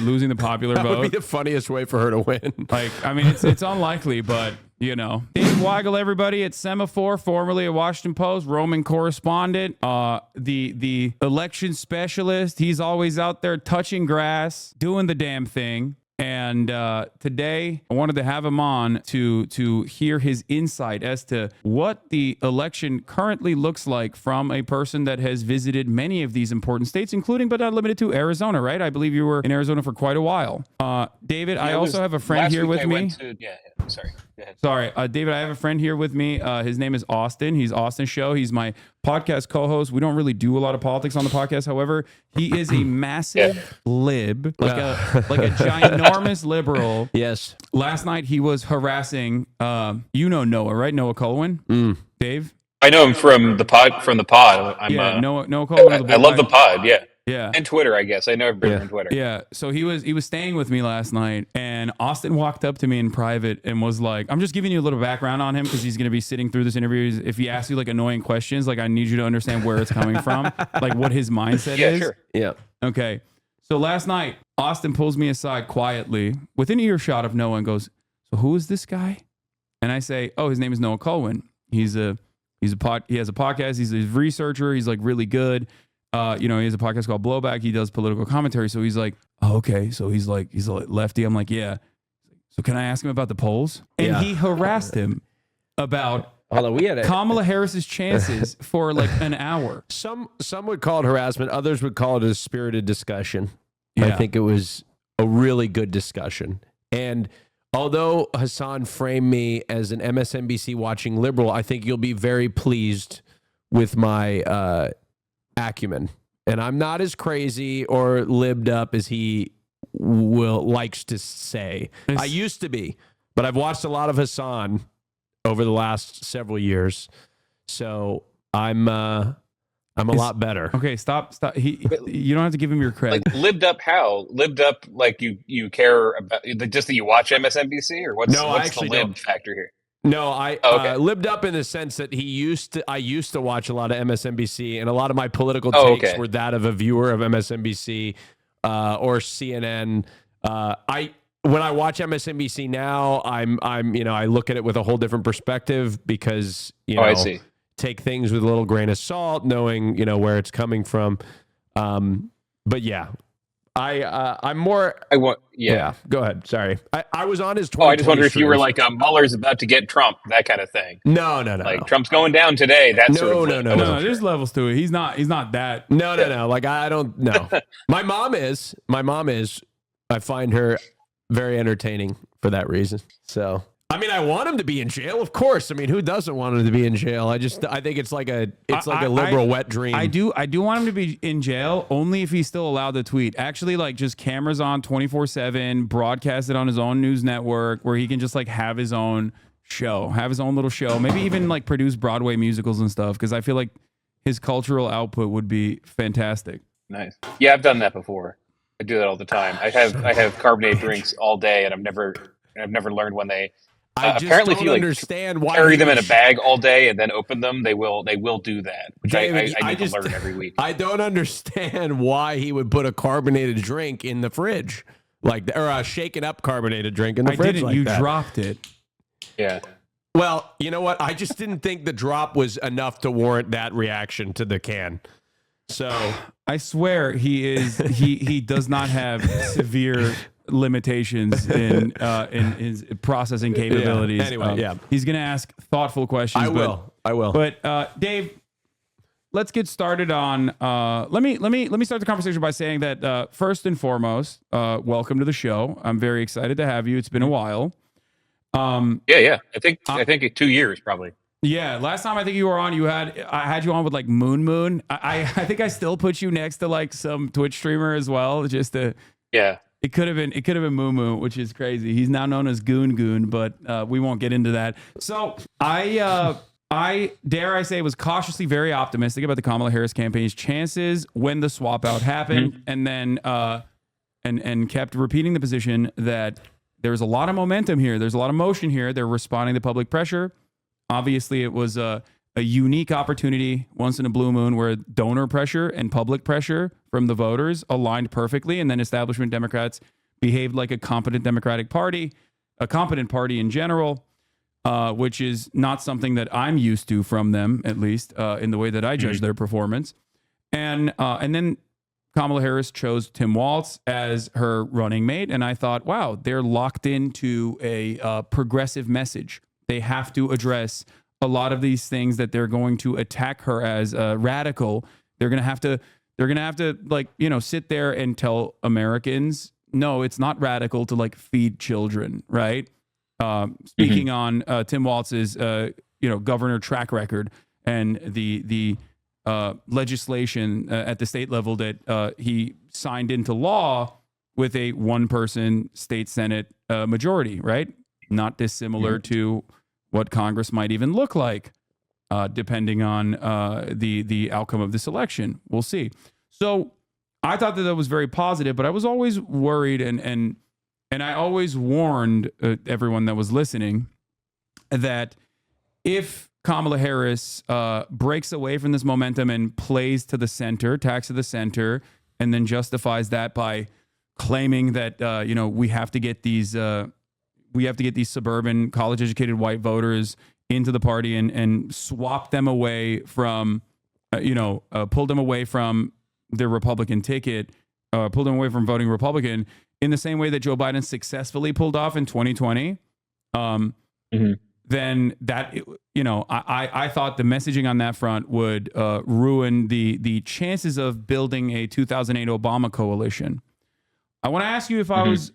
losing the popular vote. That would be the funniest way for her to win. Like, I mean, it's unlikely, but you know. Dave Weigel, everybody at Semaphore, formerly a Washington Post, Roman correspondent, the election specialist. He's always out there touching grass, doing the damn thing. And today, I wanted to have him on to hear his insight as to what the election currently looks like from a person that has visited many of these important states, including but not limited to Arizona, right? I believe you were in Arizona for quite a while. David, I also have a friend here with me. Sorry. Go ahead. Sorry, David, I have a friend here with me. His name is Austin. He's Austinshow. He's my podcast co-host. We don't really do a lot of politics on the podcast. However, he is a massive lib, like a ginormous liberal. Yes. Last night he was harassing, Noah, right? Noah Colwyn. Dave. I know him from the pod. Noah Colwyn. I love the pod. Yeah. Yeah. And Twitter, I guess. I know everybody on Twitter. Yeah. So he was staying with me last night, and Austin walked up to me in private and was like, I'm just giving you a little background on him because he's going to be sitting through this interview. If he asks you like annoying questions, like I need you to understand where it's coming from, like what his mindset is. Sure. Yeah. Okay. So last night, Austin pulls me aside quietly within earshot of Noah and goes, so who is this guy? And I say, oh, his name is Noah Colwyn. He has a podcast. He's a researcher. He's like really good. He has a podcast called Blowback. He does political commentary. So he's like, oh, okay. So he's a lefty. I'm like, yeah. So can I ask him about the polls? And he harassed him about Kamala Harris's chances for like an hour. Some would call it harassment. Others would call it a spirited discussion. Yeah. I think it was a really good discussion. And although Hasan framed me as an MSNBC watching liberal, I think you'll be very pleased with my acumen. And I'm not as crazy or libbed up as he likes to say. I used to be, but I've watched a lot of Hasan over the last several years. So I'm a lot better. Okay, stop. You don't have to give him your credit. Like libbed up how? Libbed up like you care about just that you watch MSNBC, or what's the lib factor here? No, I libbed up in the sense that I used to watch a lot of MSNBC, and a lot of my political takes were that of a viewer of MSNBC or CNN. When I watch MSNBC now, I look at it with a whole different perspective because I see. Take things with a little grain of salt, knowing where it's coming from. But yeah. I'm more. Yeah. Go ahead. Sorry, I was on his. I just wonder if you were like Mueller's about to get Trump, that kind of thing. No. Like Trump's going down today. No. There's levels to it. He's not that. No. Like I don't know. My mom is. I find her very entertaining for that reason. So. I mean, I want him to be in jail, of course. I mean, who doesn't want him to be in jail? I think it's like a liberal wet dream. I do want him to be in jail only if he's still allowed to tweet. Actually, like just cameras on 24/7, broadcast it on his own news network where he can just like have his own show, have his own little show, maybe even like produce Broadway musicals and stuff. Because I feel like his cultural output would be fantastic. Nice. Yeah, I've done that before. I do that all the time. I have carbonated drinks all day, and I've never learned when they. Apparently, if you understand why carry them in a bag all day and then open them, they will do that. Which David, I need to learn every week. I don't understand why he would put a carbonated drink in the fridge, or a shaken up carbonated drink in the fridge. You dropped it. Yeah. Well, you know what? I just didn't think the drop was enough to warrant that reaction to the can. So I swear he does not have severe limitations in his processing capabilities. Anyway, he's gonna ask thoughtful questions. I will. But Dave, let's get started on. Let me start the conversation by saying that first and foremost, welcome to the show. I'm very excited to have you. It's been a while. Yeah. I think 2 years probably. Yeah, last time I think you were on, I had you on with like Moon. I think I still put you next to like some Twitch streamer as well, just to. Yeah. It could have been Moo, which is crazy. He's now known as Goon, but we won't get into that. So I dare I say was cautiously very optimistic about the Kamala Harris campaign's chances when the swap out happened, and then and kept repeating the position that there's a lot of momentum here, there's a lot of motion here. They're responding to public pressure. Obviously, it was a unique opportunity once in a blue moon where donor pressure and public pressure from the voters aligned perfectly, and then establishment Democrats behaved like a competent Democratic Party, a competent party in general, which is not something that I'm used to from them, at least in the way that I judge their performance. And then Kamala Harris chose Tim Walz as her running mate, and I thought, wow, they're locked into a progressive message. They have to address a lot of these things that they're going to attack her as radical. They're gonna have to like, you know, sit there and tell Americans, no, it's not radical to like feed children, right? Speaking on Tim Walz's governor track record and the legislation at the state level that he signed into law with a one-person state Senate majority, right? Not dissimilar to what Congress might even look like, depending on the outcome of this election. We'll see. So I thought that was very positive, but I was always worried, and I always warned everyone that was listening that if Kamala Harris breaks away from this momentum and plays to the center, attacks to the center, and then justifies that by claiming that we have to get these suburban college-educated white voters into the party and swap them away from, pull them away from their Republican ticket, pull them away from voting Republican in the same way that Joe Biden successfully pulled off in 2020. Then that, I thought the messaging on that front would ruin the chances of building a 2008 Obama coalition. I want to ask you if I was,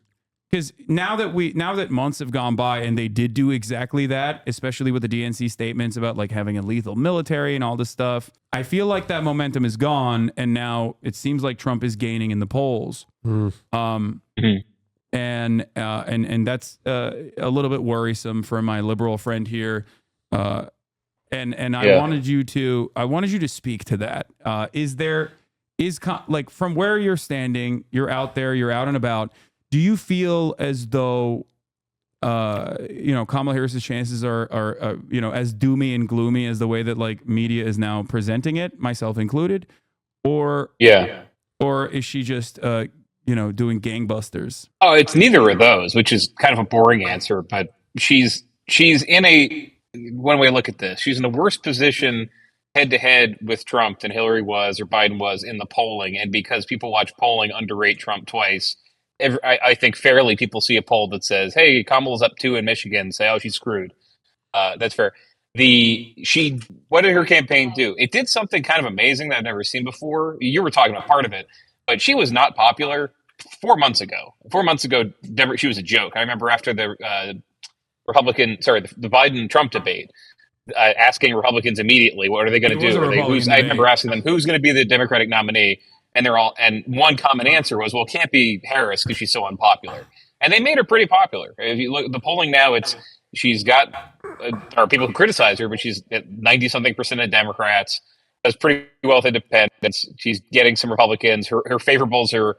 because now that months have gone by and they did do exactly that, especially with the DNC statements about like having a lethal military and all this stuff, I feel like that momentum is gone, and now it seems like Trump is gaining in the polls. And that's a little bit worrisome for my liberal friend here. I wanted you to speak to that. Like from where you're standing, you're out there, you're out and about. Do you feel as though Kamala Harris's chances are as doomy and gloomy as the way that like media is now presenting it, myself included, or is she just doing gangbusters? Oh, it's neither of those, which is kind of a boring answer, but she's in one way to look at this, she's in a worse position head to head with Trump than Hillary was or Biden was in the polling. And because people watch polling underrate Trump twice, I think fairly people see a poll that says, hey, Kamala's up 2 in Michigan, say, oh, she's screwed. That's fair. What did her campaign do? It did something kind of amazing that I've never seen before. You were talking about part of it, but she was not popular 4 months ago. 4 months ago, she was a joke. I remember after the the Biden-Trump debate, asking Republicans immediately, what are they going to do? I remember asking them, who's going to be the Democratic nominee? And and one common answer was, well, it can't be Harris because she's so unpopular. And they made her pretty popular. If you look at the polling now, she's got, or people who criticize her, but she's at 90-something% of Democrats, does pretty well with independents. She's getting some Republicans. Her favorables are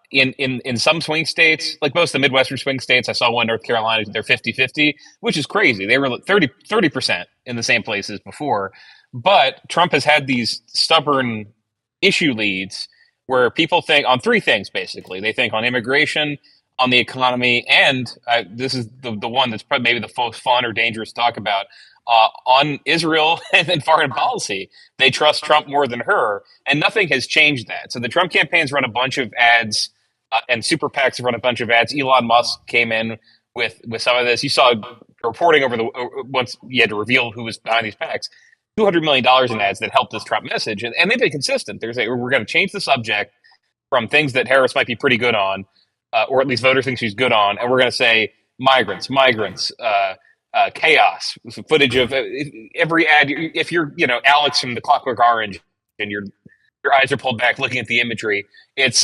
in some swing states, like most of the Midwestern swing states. I saw one, North Carolina, they're 50-50, which is crazy. They were 30% in the same places before. But Trump has had these stubborn issue leads where people think on 3 things, basically. They think on immigration, on the economy, and this is the one that's probably maybe the most fun or dangerous to talk about, on Israel and then foreign policy. They trust Trump more than her, and nothing has changed that. So the Trump campaign's run a bunch of ads, and super PACs have run a bunch of ads. Elon Musk came in with some of this. You saw reporting once you had to reveal who was behind these PACs, $200 million in ads that helped this Trump message. And they've been consistent. They're saying, we're going to change the subject from things that Harris might be pretty good on, or at least voters think she's good on. And we're going to say migrants, chaos, footage of every ad. If you're, Alex from the Clockwork Orange and your eyes are pulled back looking at the imagery, it's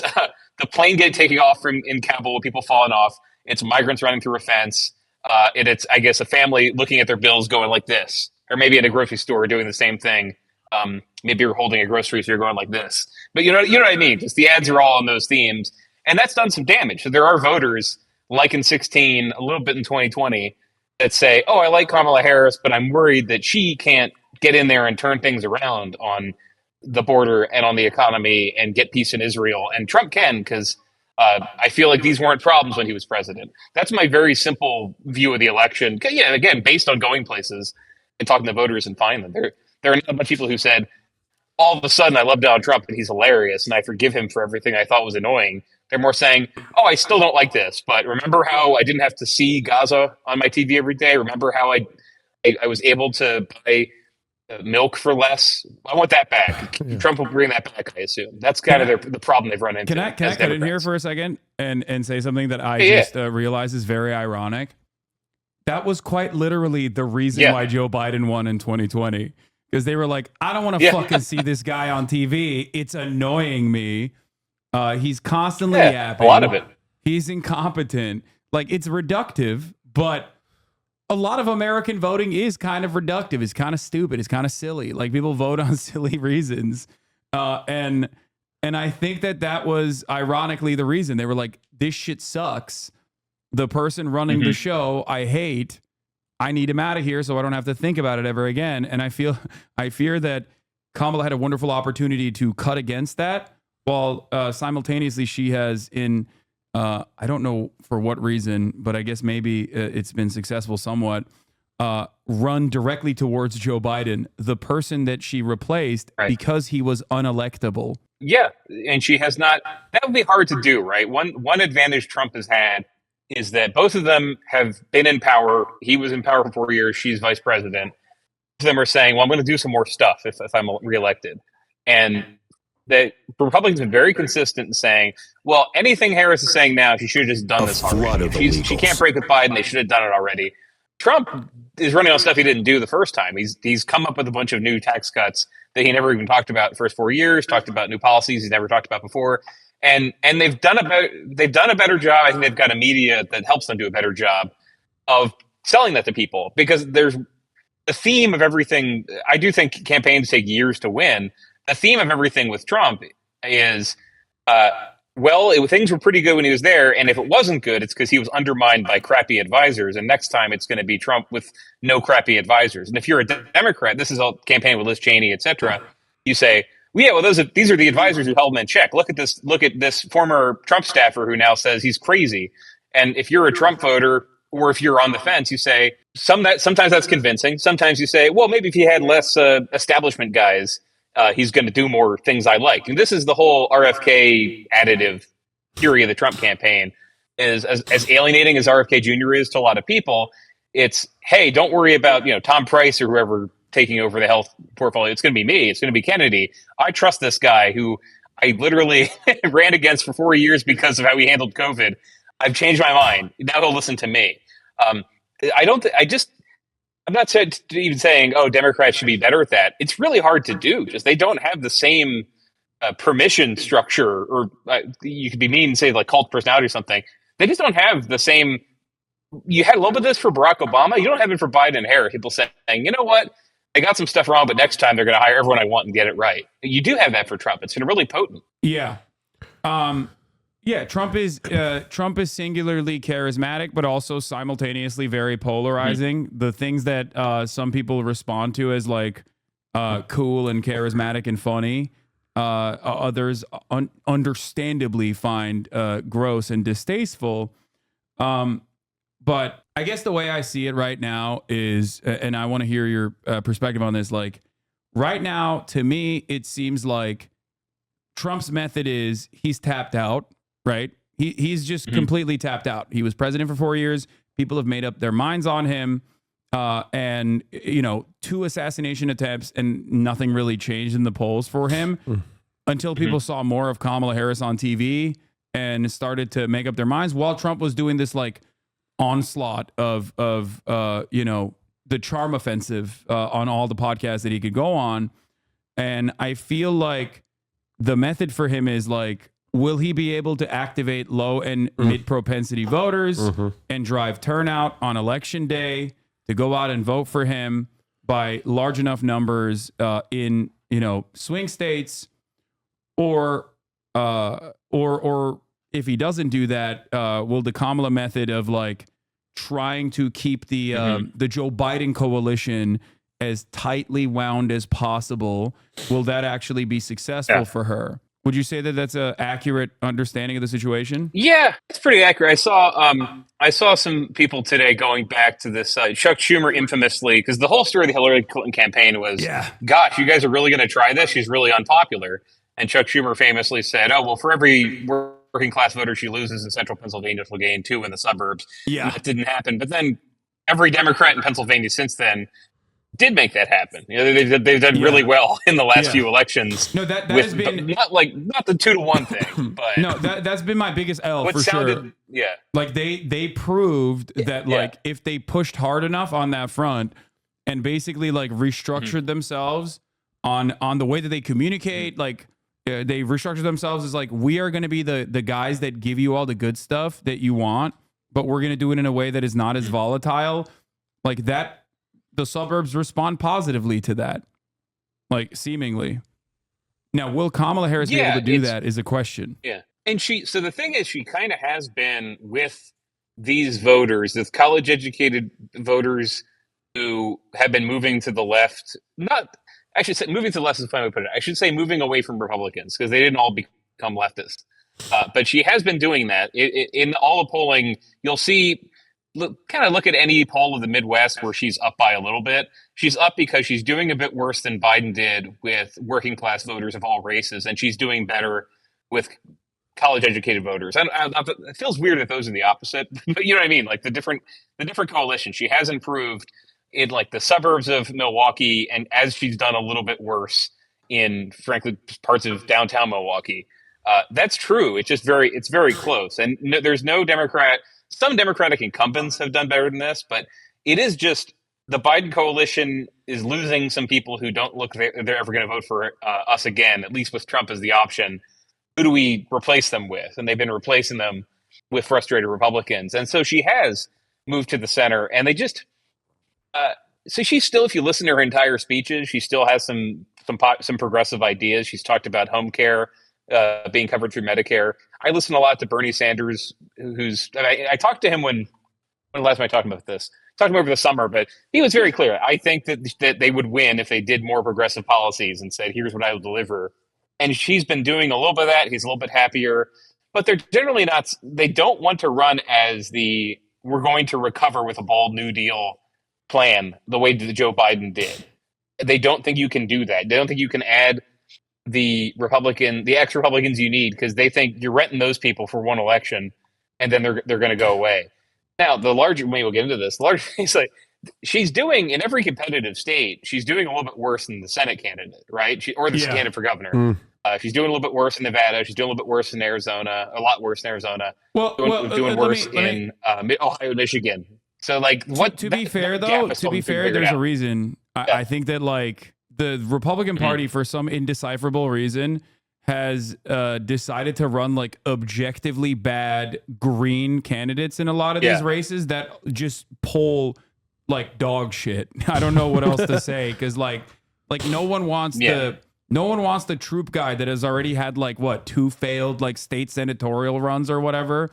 the plane taking off in Kabul with people falling off. It's migrants running through a fence. It's, I guess, a family looking at their bills going like this. Or maybe at a grocery store doing the same thing. Maybe you're holding a grocery, so you're going like this. But you know what I mean? Just the ads are all on those themes. And that's done some damage. So there are voters, like in 2016, a little bit in 2020, that say, oh, I like Kamala Harris, but I'm worried that she can't get in there and turn things around on the border and on the economy and get peace in Israel. And Trump can, because I feel like these weren't problems when he was president. That's my very simple view of the election. Yeah, again, based on going places and talking to voters and finding them. There are a bunch of people who said, all of a sudden, I love Donald Trump and he's hilarious and I forgive him for everything I thought was annoying. They're more saying, oh, I still don't like this, but remember how I didn't have to see Gaza on my TV every day? Remember how I was able to buy milk for less? I want that back. Yeah. Trump will bring that back, I assume. That's kind of the problem they've run into. Can I cut in here for a second and say something that I just realized is very ironic? That was quite literally the reason why Joe Biden won in 2020. Because they were like, I don't want to fucking see this guy on TV. It's annoying me. He's constantly yapping. A lot of it. He's incompetent. Like, it's reductive, but a lot of American voting is kind of reductive. It's kind of stupid. It's kind of silly. Like, people vote on silly reasons. And I think that was ironically the reason. They were like, this shit sucks. The person running the show, I hate. I need him out of here so I don't have to think about it ever again. And I fear that Kamala had a wonderful opportunity to cut against that, while simultaneously she has I don't know for what reason, but I guess maybe it's been successful somewhat, run directly towards Joe Biden, the person that she replaced because he was unelectable. Yeah, and she has not. That would be hard to do, right? One advantage Trump has had is that both of them have been in power. He was in power for 4 years. She's vice president. Both of them are saying, well, I'm going to do some more stuff if I'm reelected. And the Republicans have been very consistent in saying, well, anything Harris is saying now, she should have just done this already. She can't break with Biden. They should have done it already. Trump is running on stuff he didn't do the first time. He's come up with a bunch of new tax cuts that he never even talked about the first 4 years, talked about new policies he's never talked about before. And they've done a better job. I think they've got a media that helps them do a better job of selling that to people, because there's the theme of everything. I do think campaigns take years to win. The theme of everything with Trump is, things were pretty good when he was there, and if it wasn't good, it's because he was undermined by crappy advisors, and next time it's going to be Trump with no crappy advisors. And if you're a Democrat, this is a campaign with Liz Cheney, etc., you say, these are the advisors who held him in check. Look at this former Trump staffer who now says he's crazy. And if you're a Trump voter, or if you're on the fence, you say sometimes that's convincing. Sometimes you say, well, maybe if he had less establishment guys, he's going to do more things I like. And this is the whole RFK additive theory of the Trump campaign. Is as alienating as RFK Jr. is to a lot of people, it's, hey, don't worry about Tom Price or whoever taking over the health portfolio. It's going to be me. It's going to be Kennedy. I trust this guy who I literally ran against for 4 years because of how he handled COVID. I've changed my mind. Now he'll listen to me. I'm not even saying, oh, Democrats should be better at that. It's really hard to do. Just they don't have the same permission structure, or you could be mean and say like cult personality or something. They just don't have the same. You had a little bit of this for Barack Obama. You don't have it for Biden and Harris. People saying, you know what? I got some stuff wrong, but next time they're going to hire everyone I want and get it right. You do have that for Trump. It's been really potent. Yeah. Trump is singularly charismatic, but also simultaneously very polarizing. The things that some people respond to as like cool and charismatic and funny, others understandably find gross and distasteful. But I guess the way I see it right now is, and I want to hear your perspective on this, like right now, to me, it seems like Trump's method is he's tapped out, right? He's just completely tapped out. He was president for 4 years. People have made up their minds on him. And, 2 assassination attempts and nothing really changed in the polls for him until people saw more of Kamala Harris on TV and started to make up their minds while Trump was doing this like onslaught of the charm offensive on all the podcasts that he could go on. And I feel like the method for him is like, will he be able to activate low and mid propensity voters and drive turnout on election day to go out and vote for him by large enough numbers in swing states, or if he doesn't do that, will the Kamala method of like trying to keep the Joe Biden coalition as tightly wound as possible, will that actually be successful for her? Would you say that that's a accurate understanding of the situation? Yeah, it's pretty accurate. I saw some people today going back to this Chuck Schumer infamously, because the whole story of the Hillary Clinton campaign was, gosh, you guys are really going to try this? She's really unpopular. And Chuck Schumer famously said, oh, well, for every working class voter she loses in central Pennsylvania, she'll gain 2 in the suburbs. Yeah. And that didn't happen. But then every Democrat in Pennsylvania since then did make that happen. You know, they've done really well in the last few elections. No, that has been not the 2-1 thing, but no, that's been my biggest L for sure. Yeah, like they proved that like if they pushed hard enough on that front and basically like restructured themselves on the way that they communicate, like they restructured themselves as like, we are going to be the guys that give you all the good stuff that you want, but we're going to do it in a way that is not as volatile, like that. The suburbs respond positively to that, like seemingly. Now, will Kamala Harris be able to do that is a question. Yeah. And so the thing is, she kind of has been with these voters, the college educated voters who have been moving to the left. I should say moving to the left is a fine way to put it. I should say moving away from Republicans, because they didn't all become leftists. But she has been doing that. In all the polling, you'll see, look at any poll of the Midwest where she's up by a little bit. She's up because she's doing a bit worse than Biden did with working class voters of all races, and she's doing better with college educated voters. It feels weird that those are the opposite, but you know what I mean? Like the different coalition. She has improved in like the suburbs of Milwaukee, and as she's done a little bit worse in, frankly, parts of downtown Milwaukee. That's true. It's very close, and there's no Democrat. Some Democratic incumbents have done better than this, but it is just the Biden coalition is losing some people who don't look they're ever going to vote for us again, at least with Trump as the option. Who do we replace them with? And they've been replacing them with frustrated Republicans. And so she has moved to the center, and they just so she's still, if you listen to her entire speeches, she still has some progressive ideas. She's talked about home care being covered through Medicare. I listen a lot to Bernie Sanders, I talked to him when last time I talked about this. Talked to him over the summer, but he was very clear. I think that they would win if they did more progressive policies and said, here's what I will deliver. And she's been doing a little bit of that. He's a little bit happier, but they're generally not. They don't want to run as we're going to recover with a bold New Deal plan the way that Joe Biden did. They don't think you can do that. They don't think you can add the ex-Republicans you need, because they think you're renting those people for one election and then they're going to go away. Now, the larger, maybe we'll get into this, it's like she's doing in every competitive state, she's doing a little bit worse than the Senate candidate, right? Candidate for governor. She's doing a little bit worse in Nevada. She's doing a little bit worse in Arizona, a lot worse in Arizona. Doing worse in Ohio, Michigan. So to be fair, there's a reason. I think that the Republican Party, for some indecipherable reason, has decided to run objectively bad green candidates in a lot of these races that just poll like dog shit. I don't know what else to say, because no one wants the troop guy that has already had 2 failed state senatorial runs or whatever,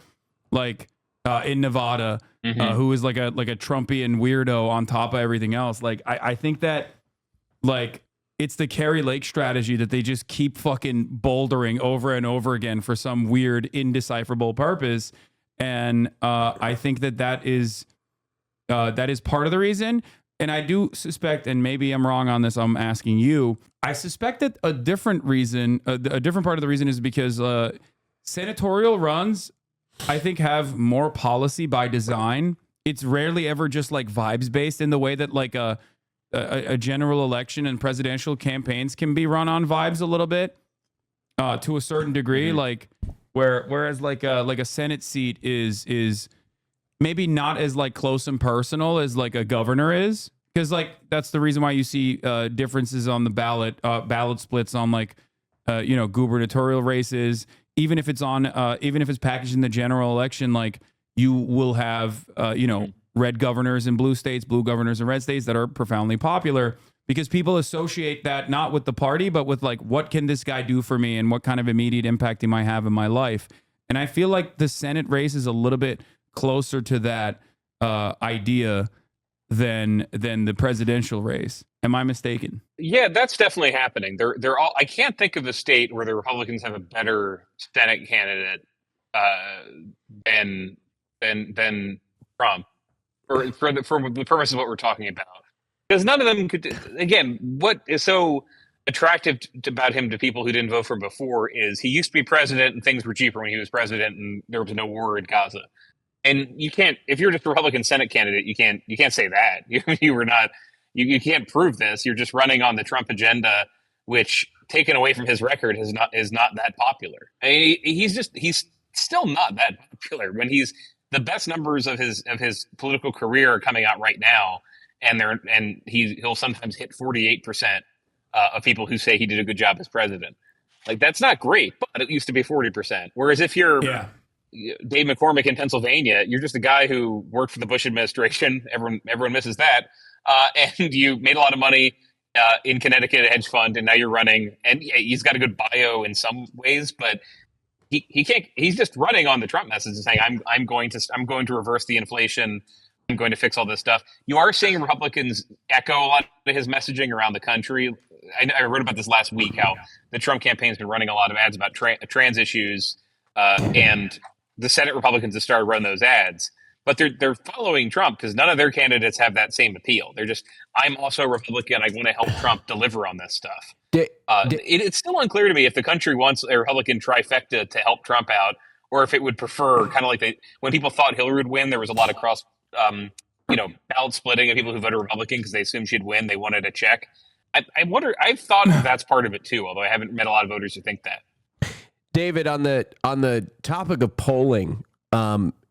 in Nevada, who is like a Trumpian weirdo on top of everything else. I think that it's the Kerry Lake strategy that they just keep fucking bouldering over and over again for some weird indecipherable purpose. And I think that is part of the reason. And I do suspect, and maybe I'm wrong on this, I'm asking you, I suspect that a different reason, a different part of the reason is because senatorial runs, I think, have more policy by design. It's rarely ever just vibes based in the way that a general election and presidential campaigns can be run on vibes a little bit to a certain degree. Whereas a Senate seat is maybe not as close and personal as a governor is, because that's the reason why you see differences on the ballot splits on gubernatorial races. Even if it's packaged in the general election, you will have red governors in blue states, blue governors in red states that are profoundly popular, because people associate that not with the party, but with what can this guy do for me and what kind of immediate impact he might have in my life. And I feel like the Senate race is a little bit closer to that idea than the presidential race. Am I mistaken? Yeah, that's definitely happening. They're all. I can't think of a state where the Republicans have a better Senate candidate than Trump for the purpose of what we're talking about. Because none of them could. Again, what is so attractive about him to people who didn't vote for him before is he used to be president and things were cheaper when he was president and there was no war in Gaza. And you can't, if you're just a Republican Senate candidate, you can't say that. You were not. You can't prove this. You're just running on the Trump agenda, which, taken away from his record, is not that popular. I mean, he's still not that popular. When the best numbers of his political career are coming out right now, and he'll sometimes hit 48% of people who say he did a good job as president. Like, that's not great, but it used to be 40%. Whereas if you're Dave McCormick in Pennsylvania, you're just a guy who worked for the Bush administration. Everyone misses that. And you made a lot of money in Connecticut, a hedge fund, and now you're running. And yeah, he's got a good bio in some ways, but he can't. He's just running on the Trump message and saying, "I'm going to reverse the inflation. I'm going to fix all this stuff." You are seeing Republicans echo a lot of his messaging around the country. I wrote about this last week, how the Trump campaign's been running a lot of ads about trans issues, and the Senate Republicans have started running those ads. But they're following Trump because none of their candidates have that same appeal. They're just, I'm also a Republican. I want to help Trump deliver on this stuff. It's still unclear to me if the country wants a Republican trifecta to help Trump out, or if it would prefer kind of like when people thought Hillary would win, there was a lot of cross, ballot splitting of people who voted Republican because they assumed she'd win. They wanted a check. I wonder. I've thought that's part of it too, although I haven't met a lot of voters who think that. David, on the topic of polling,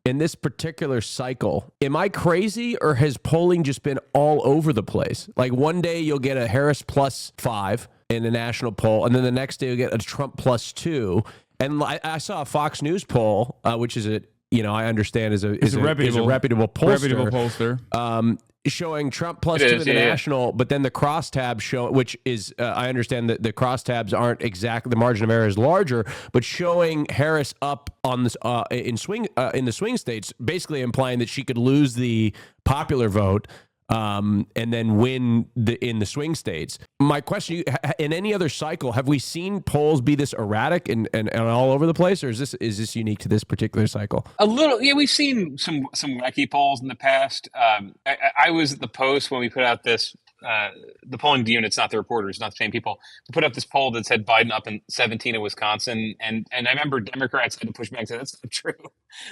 in this particular cycle, am I crazy, or has polling just been all over the place? Like, one day you'll get a Harris +5 in a national poll, and then the next day you'll get a Trump +2. And I saw a Fox News poll, which is I understand is a reputable pollster. Showing Trump +2 in the national, but then the crosstabs show, which is I understand that the crosstabs aren't exactly, the margin of error is larger, but showing Harris up on this in the swing states, basically implying that she could lose the popular vote and then win in the swing states. My question: in any other cycle, have we seen polls be this erratic and all over the place, or is this unique to this particular cycle? A little, yeah. We've seen some wacky polls in the past. I was at the Post when we put out this. The polling unit's not the reporters, not the same people. We put up this poll that said Biden up in 17 in Wisconsin, and I remember Democrats had to push back and say that's not true.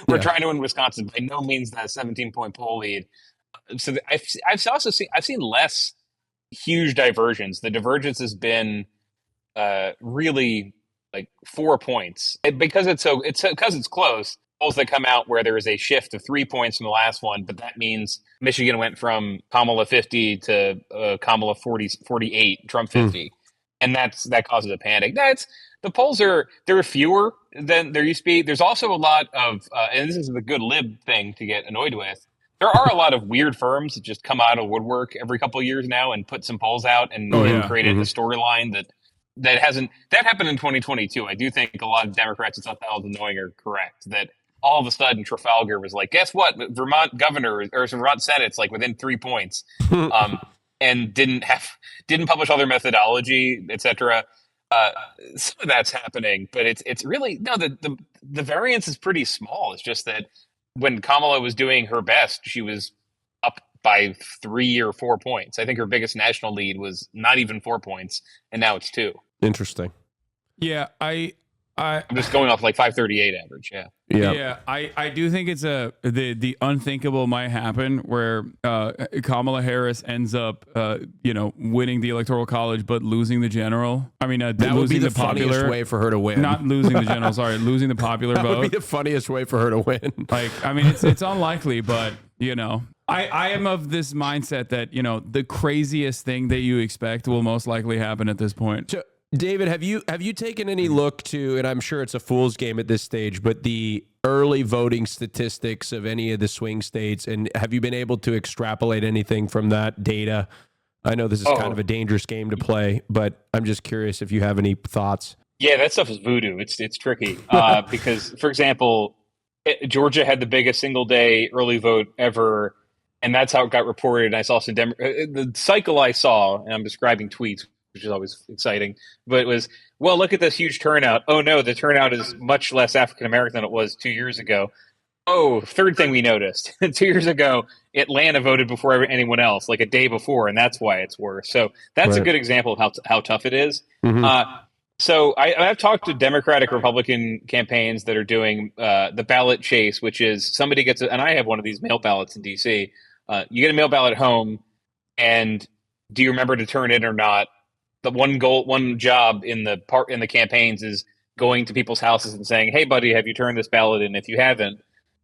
We're trying to win Wisconsin. By no means that 17-point poll lead. So I've also seen less huge diversions. The divergence has been really like 4 points because it's close. Polls that come out where there is a shift of 3 points from the last one, but that means Michigan went from Kamala 50 to Kamala 48, Trump 50, and that causes a panic. The polls there are fewer than there used to be. There's also a lot of, and this is the good lib thing to get annoyed with. There are a lot of weird firms that just come out of woodwork every couple of years now and put some polls out and created a storyline that happened in 2022. I do think a lot of Democrats who thought that was annoying are correct. That all of a sudden Trafalgar was like, guess what? Vermont governor or Vermont Senate's like within 3 points, and didn't publish all their methodology, etc. Some of that's happening, but it's really the variance is pretty small. It's just that when Kamala was doing her best, she was up by 3 or 4 points. I think her biggest national lead was not even 4 points, and now it's 2. Interesting. Yeah, I'm just going off like 538 average. Yeah. I do think it's the unthinkable might happen where Kamala Harris ends up winning the Electoral College but losing the general. I mean that would be the funniest way for her to win. Not losing the general, sorry, losing the popular vote. That would be the funniest way for her to win. Like, I mean, it's unlikely, but I am of this mindset that the craziest thing that you expect will most likely happen at this point. So, David, have you taken any look to, and I'm sure it's a fool's game at this stage, but the early voting statistics of any of the swing states, and have you been able to extrapolate anything from that data? I know this is kind of a dangerous game to play, but I'm just curious if you have any thoughts. Yeah, that stuff is voodoo. It's tricky because, for example, Georgia had the biggest single day early vote ever. and that's how it got reported. And I saw some the cycle I saw, and I'm describing tweets, which is always exciting, but it was, well, look at this huge turnout. Oh no, the turnout is much less African American than it was 2 years ago. Oh, third thing we noticed 2 years ago, Atlanta voted before anyone else, like a day before, and that's why it's worse. So that's a good example of how tough it is. So I've talked to Democratic Republican campaigns that are doing the ballot chase, which is somebody gets and I have one of these mail ballots in DC. You get a mail ballot at home, and do you remember to turn it or not? The one job in the campaigns is going to people's houses and saying, "Hey, buddy, have you turned this ballot in? If you haven't,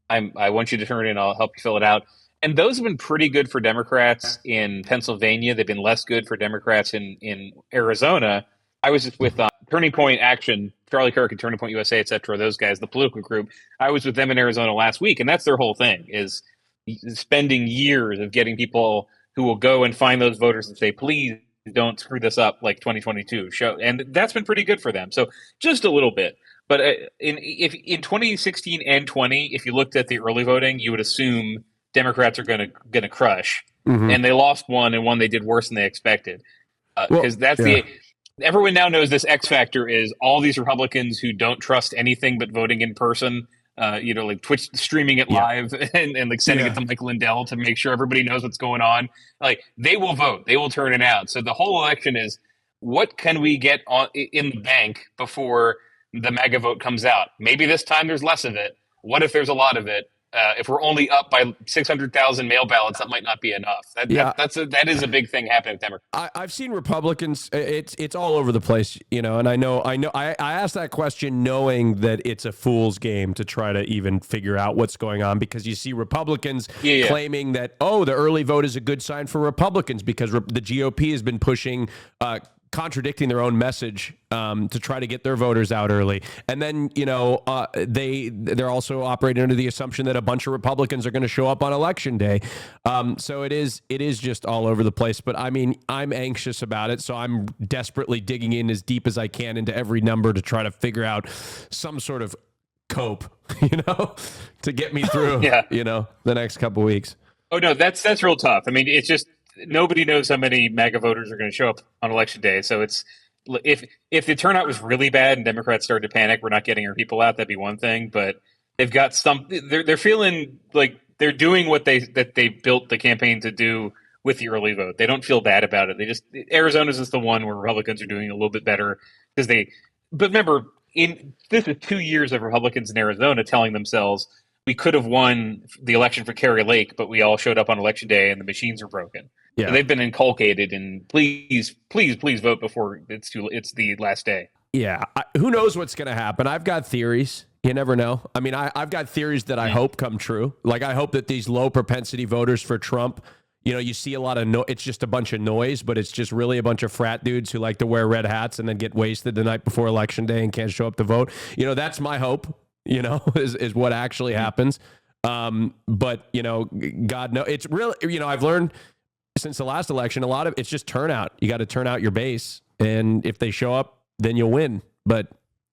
I want you to turn it in. I'll help you fill it out." And those have been pretty good for Democrats in Pennsylvania. They've been less good for Democrats in Arizona. I was just with Turning Point Action, Charlie Kirk and Turning Point USA, et cetera, those guys, the political group. I was with them in Arizona last week, and that's their whole thing, is spending years of getting people who will go and find those voters and say, please don't screw this up like 2022. And that's been pretty good for them. So just a little bit. But in 2016 and 20, if you looked at the early voting, you would assume Democrats are going to crush. And they lost one, and one they did worse than they expected. Because everyone now knows this X factor is all these Republicans who don't trust anything but voting in person, like Twitch streaming it live and like sending it to Mike Lindell to make sure everybody knows what's going on. Like, they will vote, they will turn it out. So the whole election is, what can we get in the bank before the MAGA vote comes out? Maybe this time there's less of it. What if there's a lot of it? If we're only up by 600,000 mail ballots, that might not be enough. That is a big thing happening with Democrats. I've seen Republicans. It's all over the place, and I asked that question knowing that it's a fool's game to try to even figure out what's going on, because you see Republicans claiming that, the early vote is a good sign for Republicans because the GOP has been pushing contradicting their own message to try to get their voters out early. And then, they're also operating under the assumption that a bunch of Republicans are going to show up on election day. So it is just all over the place. But I mean, I'm anxious about it. So I'm desperately digging in as deep as I can into every number to try to figure out some sort of cope, to get me through, the next couple weeks. Oh, no, that's real tough. I mean, it's just, nobody knows how many MAGA voters are going to show up on election day. So it's, if the turnout was really bad and Democrats started to panic, we're not getting our people out, that'd be one thing. But they've got they're feeling like they're doing what they built the campaign to do with the early vote. They don't feel bad about it. Arizona's is the one where Republicans are doing a little bit better but remember, this is 2 years of Republicans in Arizona telling themselves, we could have won the election for Kerry Lake, but we all showed up on election day and the machines are broken. Yeah. So they've been inculcated, and please vote before it's the last day. Yeah. Who knows what's going to happen? I've got theories. You never know. I mean, I've got theories that I hope come true. Like, I hope that these low propensity voters for Trump, you see a lot of it's just a bunch of noise, but it's just really a bunch of frat dudes who like to wear red hats and then get wasted the night before election day and can't show up to vote. That's my hope, is what actually happens. But, God knows. It's really, I've learned since the last election, a lot of it's just turnout. You got to turn out your base. And if they show up, then you'll win.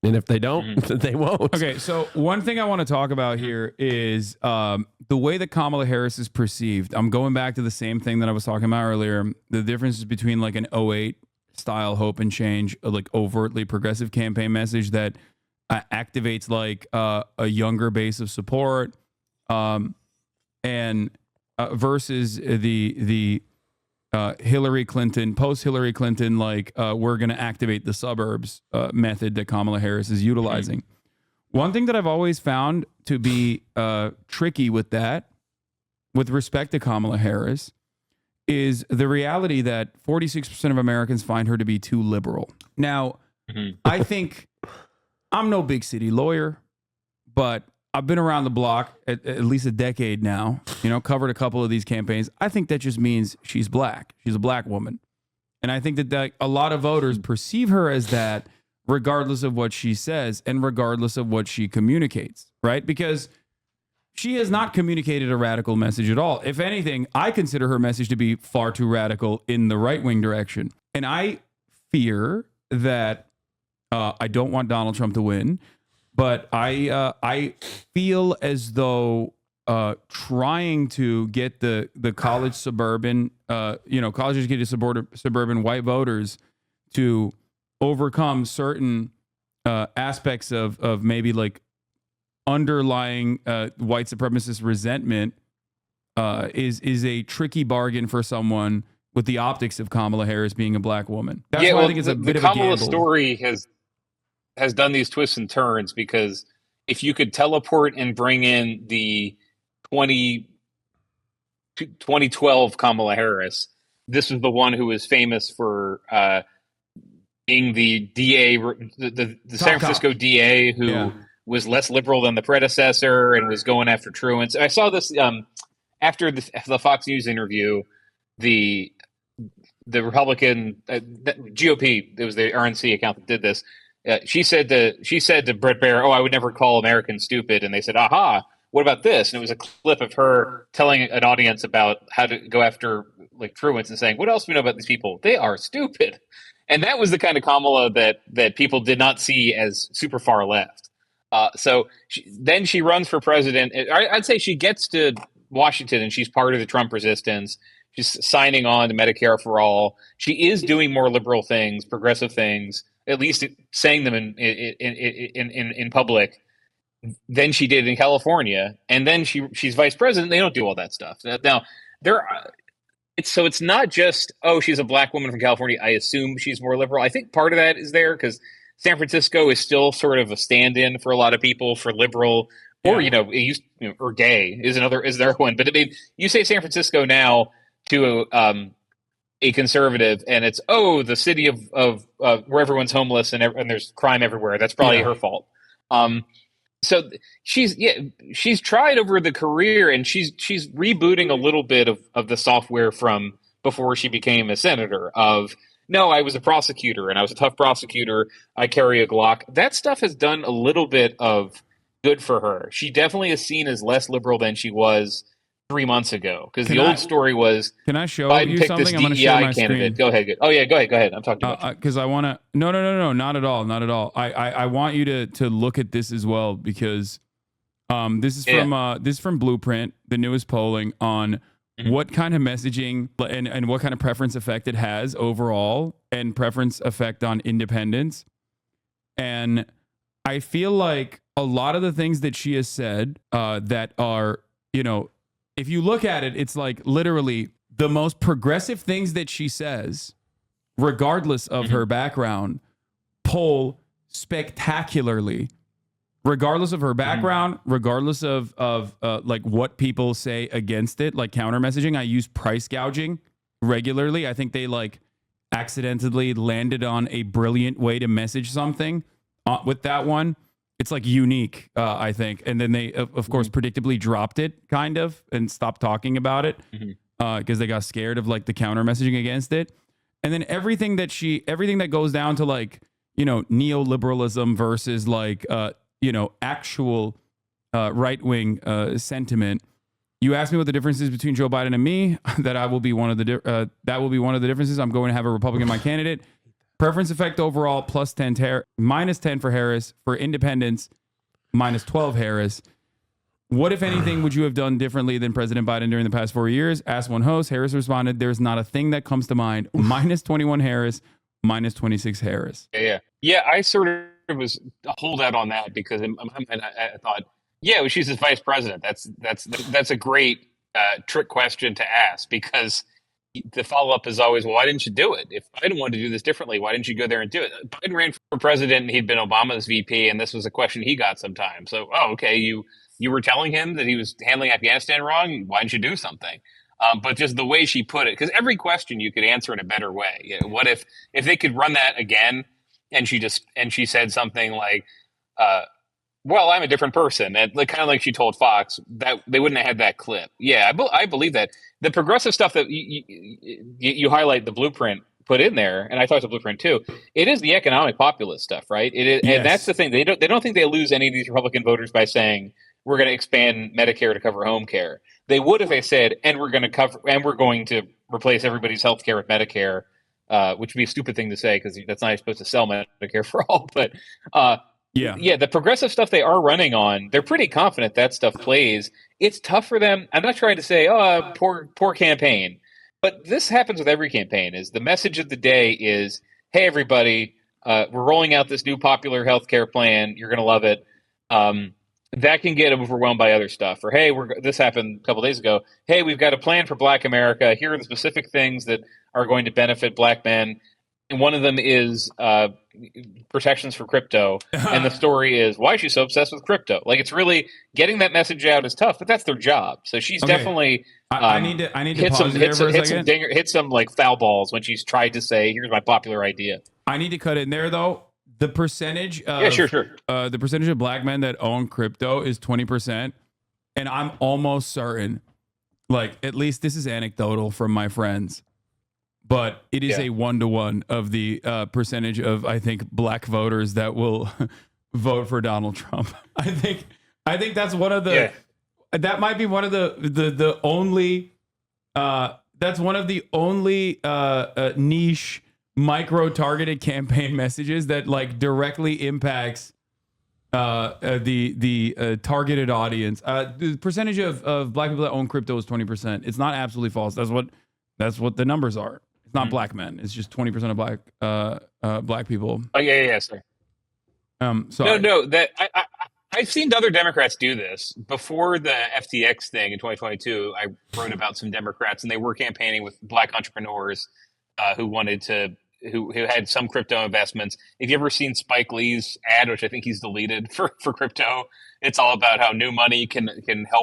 And if they don't, they won't. Okay, so one thing I want to talk about here is the way that Kamala Harris is perceived. I'm going back to the same thing that I was talking about earlier. The difference between like an '08 style hope and change, like overtly progressive campaign message that activates like a younger base of support, and versus the Hillary Clinton, post-Hillary Clinton, like we're going to activate the suburbs method that Kamala Harris is utilizing. One thing that I've always found to be tricky with that, with respect to Kamala Harris, is the reality that 46% of Americans find her to be too liberal. Now, I think I'm no big city lawyer, but I've been around the block at least a decade now, covered a couple of these campaigns. I think that just means she's black. She's a black woman. And I think that a lot of voters perceive her as that, regardless of what she says and regardless of what she communicates, right? Because she has not communicated a radical message at all. If anything, I consider her message to be far too radical in the right-wing direction. And I fear that I don't want Donald Trump to win. But I feel as though trying to get the college suburban, college educated suburban white voters to overcome certain aspects of maybe like underlying white supremacist resentment is a tricky bargain for someone with the optics of Kamala Harris being a black woman. That's why I think it's a bit of a gamble. The Kamala story has done these twists and turns, because if you could teleport and bring in the 2012 Kamala Harris, this was the one who was famous for being the DA, the San Francisco DA who was less liberal than the predecessor and was going after truants. I saw this after the Fox News interview. The Republican GOP, it was the RNC account that did this. She said to Brett Baer, "Oh, I would never call Americans stupid," and they said, "Aha, what about this?" And it was a clip of her telling an audience about how to go after like truants and saying, "What else do we know about these people? They are stupid." And that was the kind of Kamala that people did not see as super far left. So then she runs for president. I'd say she gets to Washington and she's part of the Trump resistance. She's signing on to Medicare for all. She is doing more liberal things, progressive things, at least saying them in public, than she did in California. And then she's vice president. They don't do all that stuff. Now, it's not just, oh, she's a black woman from California, I assume she's more liberal. I think part of that is there because San Francisco is still sort of a stand-in for a lot of people for liberal, or or gay is their one. But I mean, you say San Francisco now to a conservative, and it's the city of where everyone's homeless and there's crime everywhere. That's probably her fault. So she's tried over the career, and she's rebooting a little bit of the software from before she became a senator. No, I was a prosecutor, and I was a tough prosecutor. I carry a Glock. That stuff has done a little bit of good for her. She definitely is seen as less liberal than she was 3 months ago, because the old story was, can I show Biden you picked something? this I'm going to share my candidate. screen. Go ahead. Oh yeah, go ahead. I'm talking too much. Because I want to. No, not at all, not at all. I want you to look at this as well, because this is from Blueprint, the newest polling on what kind of messaging and what kind of preference effect it has overall, and preference effect on independents. And I feel like a lot of the things that she has said that are, if you look at it, it's like literally the most progressive things that she says, regardless of her background, poll spectacularly. Regardless of her background, regardless of like what people say against it, like counter messaging. I use price gouging regularly. I think they like accidentally landed on a brilliant way to message something with that one. It's like unique, I think. And then they, of course, predictably dropped it kind of and stopped talking about it because they got scared of like the counter messaging against it. And then everything that goes down to like, neoliberalism versus like, actual right-wing sentiment. You asked me what the difference is between Joe Biden and me. That will be one of the differences. I'm going to have a Republican my candidate. Preference effect overall minus 10 for Harris. For independents, minus 12 Harris. What, if anything, would you have done differently than President Biden during the past 4 years? Asked one host. Harris responded, "There's not a thing that comes to mind." Minus 21 Harris, minus 26 Harris. Yeah. I sort of was a holdout on that because in my mind I thought, well, she's his vice president. That's a great trick question to ask, because the follow up is always, well, why didn't you do it? If Biden wanted to do this differently, why didn't you go there and do it? Biden ran for president and he'd been Obama's VP, and this was a question he got sometimes. So, okay, you were telling him that he was handling Afghanistan wrong. Why didn't you do something? But just the way she put it, because every question you could answer in a better way. What if they could run that again? And she said something like, well, I'm a different person. And kind of like she told Fox, that they wouldn't have had that clip. Yeah, I believe that. The progressive stuff that you highlight, the Blueprint put in there, and I thought the Blueprint too, it is the economic populist stuff, right? It is, yes. And that's the thing. They don't think they lose any of these Republican voters by saying we're going to expand Medicare to cover home care. They would if they said, and we're going to replace everybody's health care with Medicare. Which would be a stupid thing to say, because that's not how you're supposed to sell Medicare for all. But Yeah, the progressive stuff they are running on, they're pretty confident that stuff plays. It's tough for them. I'm not trying to say, oh, poor campaign, but this happens with every campaign. Is the message of the day is, hey, everybody, we're rolling out this new popular healthcare plan. You're going to love it. That can get overwhelmed by other stuff. Or, hey, this happened a couple days ago. Hey, we've got a plan for Black America. Here are the specific things that are going to benefit Black men. And one of them is protections for crypto. And the story is, why is she so obsessed with crypto? Like, it's really getting that message out is tough, but that's their job. So she's definitely I need to pause there for a second. Hit some like foul balls when she's tried to say, here's my popular idea. I need to cut in there though. The percentage of the percentage of Black men that own crypto is 20%. And I'm almost certain, like, at least this is anecdotal from my friends, but it is a 1-to-1 of the percentage of, I think, Black voters that will vote for Donald Trump. I think that's one of the that might be one of the only that's one of the only niche micro targeted campaign messages that like directly impacts the targeted audience. The percentage of Black people that own crypto is 20%. It's not absolutely false. That's what the numbers are. It's not Black men. It's just 20% of Black people. Oh yeah, sorry. Sorry. No. That I've seen other Democrats do this before the FTX thing in 2022. I wrote about some Democrats, and they were campaigning with Black entrepreneurs who wanted to. Who had some crypto investments. If you ever seen Spike Lee's ad, which I think he's deleted for crypto, it's all about how new money can help